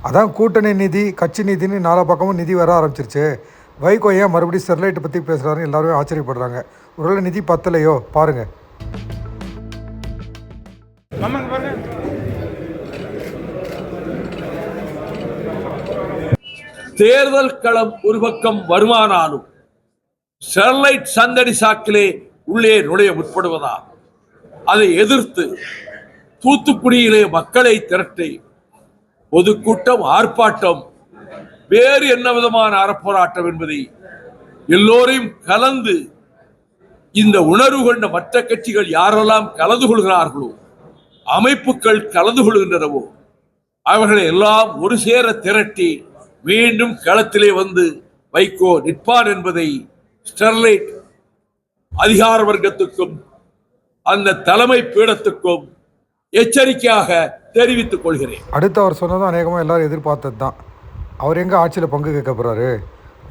அதான் கூட்டணி நிதி, கட்சி நிதின்னு நாலா பக்கமும் நிதி வர ஆரம்பிச்சிருச்சு. வைகோ ஏன் மறுபடியும் ஸ்டெர்லைட்டை பற்றி பேசுகிறாருன்னு எல்லாருமே ஆச்சரியப்படுறாங்க. ஒருவேளை நிதி பத்தலையோ பாருங்க. தேர்தல் களம் ஒரு பக்கம் வருமானாலும் ஸ்டெர்லைட் சந்தடி சாக்கிலே உள்ளே நுழைய முற்படுவதா, அதை எதிர்த்து தூத்துக்குடியிலே மக்களை திரட்டி பொதுக்கூட்டம், ஆர்ப்பாட்டம், வேறு என்ன விதமான அறப்போராட்டம் என்பதை எல்லோரையும் கலந்து இந்த உணர்வு கொண்ட மற்ற கட்சிகள் யாரெல்லாம் கலந்து கொள்கிறார்களோ, அமைப்புகள் கலந்து கொள்கின்றனவோ, அவர்களை எல்லாம் ஒரு சேர திரட்டி மீண்டும் களத்திலே வந்து வைகோ நிற்பான் என்பதை ஸ்டெர்லைட் அதிகார வர்க்கத்துக்கும் அந்த தலைமை பீடத்துக்கும் எச்சரிக்கையாக தெரிவித்துக் கொள்கிறேன். அடுத்து அவர் சொன்னதும் அநேகமாக எல்லாரும் எதிர்பார்த்தது தான். அவர் எங்கே ஆட்சியில் பங்கு கேட்க போகிறாரு?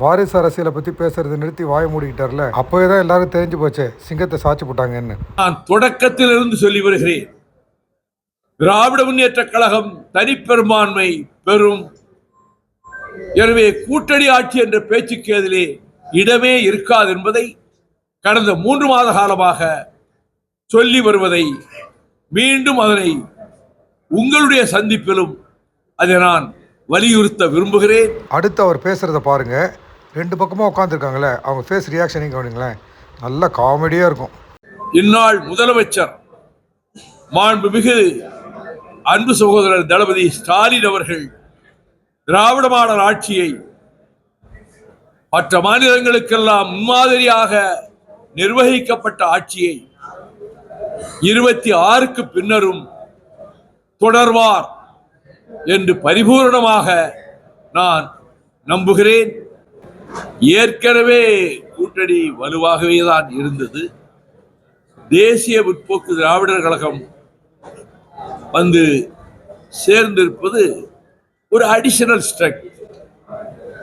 வாரிசு அரசியலை பற்றி பேசுறதை நிறுத்தி வாய மூடிக்கிட்டார்ல, அப்போவே தான் எல்லாரும் தெரிஞ்சு போச்சே சிங்கத்தை சாட்சி போட்டாங்கன்னு. நான் தொடக்கத்தில் இருந்து சொல்லி வருகிறேன், திராவிட முன்னேற்ற கழகம் தனிப்பெரும்பான்மை பெறும். எனவே கூட்டணி ஆட்சி என்ற பேச்சுக்கு அதிலே இடமே இருக்காது என்பதை கடந்த 3 மாத காலமாக சொல்லி வருவதை மீண்டும் அதனை உங்களுடைய சந்திப்பிலும் அதை நான் வலியுறுத்த விரும்புகிறேன். அடுத்து அவர் பேசுறத பாருங்க. 2 பக்கமும் உட்காந்துருக்காங்களே, அவங்க ஃபேஸ் ரியாக்ஷனையும் கவனிங்களேன், நல்ல காமெடியா இருக்கும். இந்நாள் முதலமைச்சர் மாண்புமிகு அன்பு சகோதரர் தளபதி ஸ்டாலின் அவர்கள் திராவிட மாடல் ஆட்சியை மற்ற மாநிலங்களுக்கெல்லாம் முன்மாதிரியாக நிர்வகிக்கப்பட்ட ஆட்சியை 26க்கு பின்னரும் தொடர்வார் என்று பரிபூர்ணமாக நான் நம்புகிறேன். ஏற்கனவே கூட்டணி வலுவாகவே தான் இருந்தது. தேசிய முற்போக்கு திராவிடர் கழகம் வந்து சேர்ந்திருப்பது ஒரு அடிஷனல் ஸ்ட்ரெங்த்.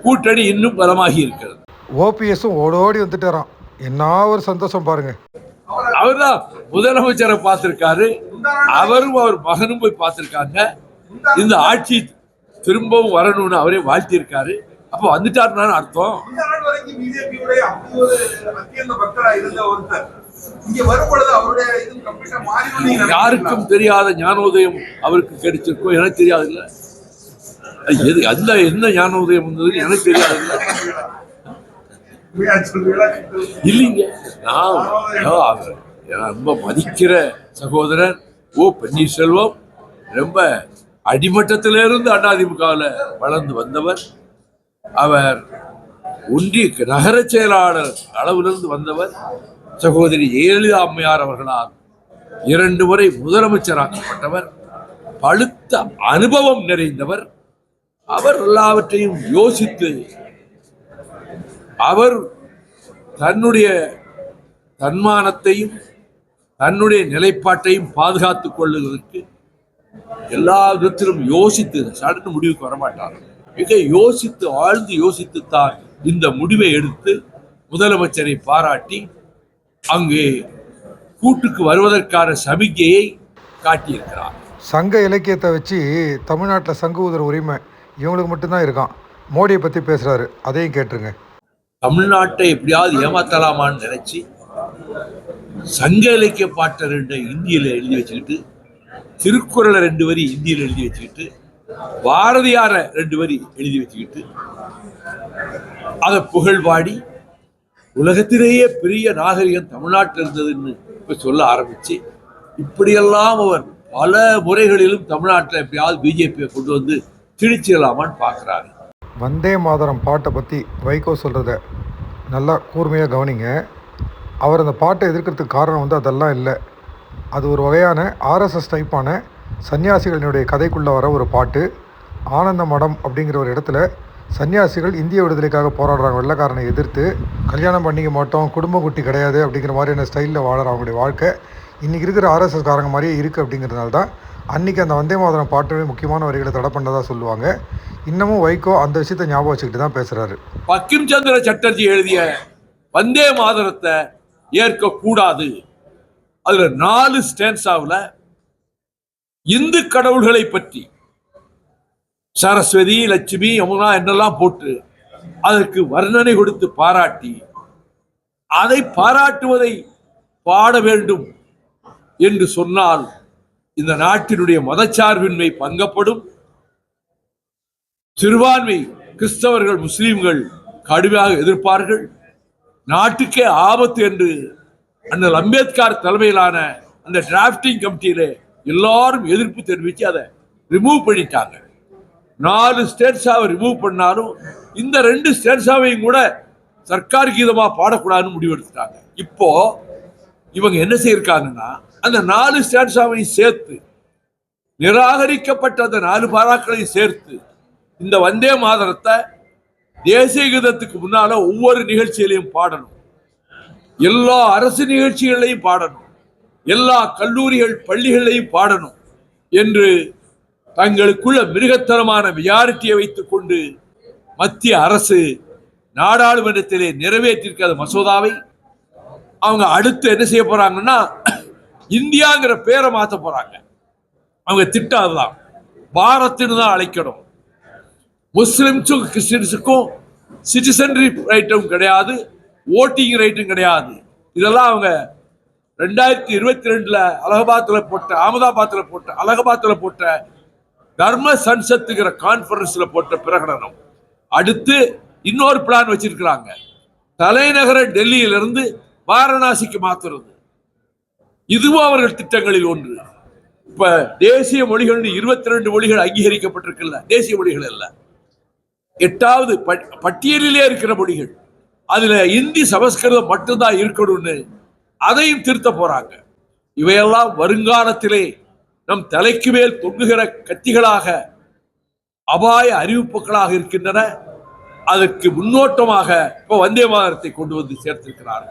கூட்டணி இன்னும் பலமாகி இருக்கிறது. ஓபிஎஸும் ஓடோடி வந்துட்டாராம், என்ன ஒரு சந்தோஷம் பாருங்க. அவர் தான் முதலமைச்சரை பார்த்திருக்காரு, அவரும் அவர் மகனும் போய் பார்த்திருக்காங்க. இந்த ஆட்சி திரும்பவும் வரணும்னு அவரே வாழ்த்திருக்காரு. அப்ப வந்துட்டாருன்னு அர்த்தம். யாருக்கும் தெரியாத ஞானோதயம் அவருக்கு கிடைச்சிருக்கும், எனக்கு தெரியாது இல்ல. அந்த என்ன ஞானோதயம் வந்தது எனக்கு தெரியாது இல்ல. இல்லைங்க, நான் ரொம்ப மதிக்கிற சகோதரர் ஓ பன்னீர்செல்வம் ரொம்ப அடிமட்டத்திலிருந்து அதிமுகவில் வளர்ந்து வந்தவர். அவர் ஒன்றிய நகர செயலாளர் அளவிலிருந்து வந்தவர். சகோதரி ஜெயலலிதா அம்மையார் அவர்களால் 2 முறை முதலமைச்சராக்கப்பட்டவர். பழுத்த அனுபவம் நிறைந்தவர். அவர் எல்லாவற்றையும் யோசித்து அவர் தன்னுடைய தன்மானத்தையும் தன்னுடைய நிலைப்பாட்டையும் பாதுகாத்துக் கொள்வதற்கு எல்லா விதத்திலும் யோசித்து சடங்கு முடிவுக்கு வரமாட்டார். மிக யோசித்து ஆழ்ந்து யோசித்துத்தான் இந்த முடிவை எடுத்து முதலமைச்சரை பாராட்டி அங்கே கூட்டுக்கு வருவதற்கான சமிக்கையை காட்டியிருக்கிறார். சங்க இலக்கியத்தை வச்சு தமிழ்நாட்டில் சங்கு ஊதுற உரிமை இவங்களுக்கு மட்டும்தான் இருக்கான். மோடியை பற்றி பேசுகிறாரு, அதையும் கேட்டுருங்க. தமிழ்நாட்டை எப்படியாவது ஏமாத்தலாமான்னு நினைச்சு சங்க இலக்கிய பாட்டை 2 இந்தியில் எழுதி வச்சுக்கிட்டு, திருக்குறளை 2 வரி இந்தியில் எழுதி வச்சுக்கிட்டு, பாரதியாரை 2 வரி எழுதி வச்சுக்கிட்டு அதை புகழ்பாடி உலகத்திலேயே பெரிய நாகரிகம் தமிழ்நாட்டில் இருந்ததுன்னு இப்ப சொல்ல ஆரம்பிச்சு, இப்படியெல்லாம் அவர் பல முறைகளிலும் தமிழ்நாட்டில் எப்படியாவது பிஜேபியை கொண்டு வந்து திணிச்சிடலாமான்னு பார்க்குறாரு. வந்தே மாதரம் பாட்டை பற்றி வைகோ சொல்கிறத நல்லா கூர்மையாக கவனிங்க. அவர் அந்த பாட்டை எதிர்க்கிறதுக்கு காரணம் அதெல்லாம் இல்லை. அது ஒரு வகையான ஆர்எஸ்எஸ் டைப்பான சன்னியாசிகளினுடைய கதைக்குள்ளே வர ஒரு பாட்டு. ஆனந்த மடம் அப்படிங்கிற ஒரு இடத்துல சன்னியாசிகள் இந்திய விடுதலைக்காக போராடுறாங்க. வெள்ளைக்காரனை எதிர்த்து கல்யாணம் பண்ணிக்க மாட்டோம், குடும்ப குட்டி கிடையாது அப்படிங்கிற மாதிரியான ஸ்டைலில் வாழற அவங்களுடைய வாழ்க்கை இன்றைக்கி இருக்கிற ஆர்எஸ்எஸ் காரங்க மாதிரியே இருக்குது. அப்படிங்கிறதுனால தான் அன்றைக்கி அந்த வந்தே மாதரம் பாட்டுமே முக்கியமான வரிகளை தடை பண்ணதாக சொல்லுவாங்க. இன்னமும் வைகோ அந்த விஷயத்தை ஞாபகம் வச்சுக்கிட்டு தான் பேசுகிறாரு. பக்கிம் சந்திர சட்டர்ஜி எழுதிய வந்தே மாதரத்தை ஏற்கக்கூடாது. அதுல 4 ஸ்டான்ஸாவில் இந்து கடவுள்களை பற்றி சரஸ்வதி, லட்சுமி, யமுனா என்னெல்லாம் போட்டு அதற்கு வர்ணனை கொடுத்து பாராட்டி அதை பாராட்டுவதை பாட வேண்டும் என்று சொன்னால் இந்த நாட்டினுடைய மதச்சார்பின்மை பங்கப்படும். சிறுபான்மை கிறிஸ்தவர்கள், முஸ்லிம்கள் கடுமையாக எதிர்ப்பார்கள். நாட்டுக்கே ஆபத்து என்று அண்ணல் அம்பேத்கர் தலைமையிலான அந்த டிராப்டிங் கமிட்டியில எல்லாரும் எதிர்ப்பு தெரிவித்து அதை ரிமூவ் பண்ணிட்டாங்க. 4 ஸ்டேட்ஸாவை ரிமூவ் பண்ணாலும் இந்த 2 ஸ்டேட்ஸாவையும் கூட சர்க்கார் கீதமா பாடக்கூடாதுன்னு முடிவெடுத்துட்டாங்க. இப்போ இவங்க என்ன செய்யிருக்காங்கன்னா, அந்த 4 ஸ்டான்ஸாவையும் சேர்த்து, நிராகரிக்கப்பட்ட அந்த 4 பாராக்களையும் சேர்த்து இந்த வந்தே மாதரத்தை தேசிய கீதத்துக்கு முன்னால ஒவ்வொரு நிகழ்ச்சியிலையும் பாடணும், எல்லா அரசு நிகழ்ச்சிகளையும் பாடணும், எல்லா கல்லூரிகள் பள்ளிகளையும் பாடணும் என்று தங்களுக்குள்ள மிருகத்தனமான மெஜாரிட்டியை வைத்துக் கொண்டு மத்திய அரசு நாடாளுமன்றத்திலே நிறைவேற்றிருக்காத மசோதாவை அவங்க அடுத்து என்ன செய்ய போறாங்கன்னா, இந்தியாங்கிற பேரை மாற்ற போறாங்க. அவங்க திட்டம் அதுதான், பாரத்னு தான் அழைக்கணும். முஸ்லிம்ஸும் கிறிஸ்டின்ஸுக்கும் சிட்டிசன்ஷிப் ரைட்டும் கிடையாது, ஓட்டிங் ரைட்டும் கிடையாது. இதெல்லாம் அவங்க 2022 அலகாபாத்தில் போட்ட தர்ம சன்சத்துங்கிற கான்பரன்ஸ்ல போட்ட பிரகடனம். அடுத்து இன்னொரு பிளான் வச்சிருக்கிறாங்க, தலைநகர டெல்லியிலிருந்து வாரணாசிக்கு மாத்துறது. இதுவும் அவர்கள் திட்டங்களில் ஒன்று. இப்ப தேசிய மொழிகள் 22 மொழிகள் அங்கீகரிக்கப்பட்டிருக்கல, தேசிய மொழிகள் அல்ல, 8வது பட்டியலிலே இருக்கிற மொழிகள். அதுல இந்தி, சமஸ்கிருதம் மட்டும்தான் இருக்கணும்னு அதையும் திருத்த போறாங்க. இவையெல்லாம் வருங்காலத்திலே நம் தலைக்கு மேல் தொங்குகிற கத்திகளாக, அபாய அறிவிப்புகளாக இருக்கின்றன. அதற்கு முன்னோட்டமாக இப்ப வந்தே மாதரத்தை கொண்டு வந்து சேர்த்திருக்கிறார்கள்.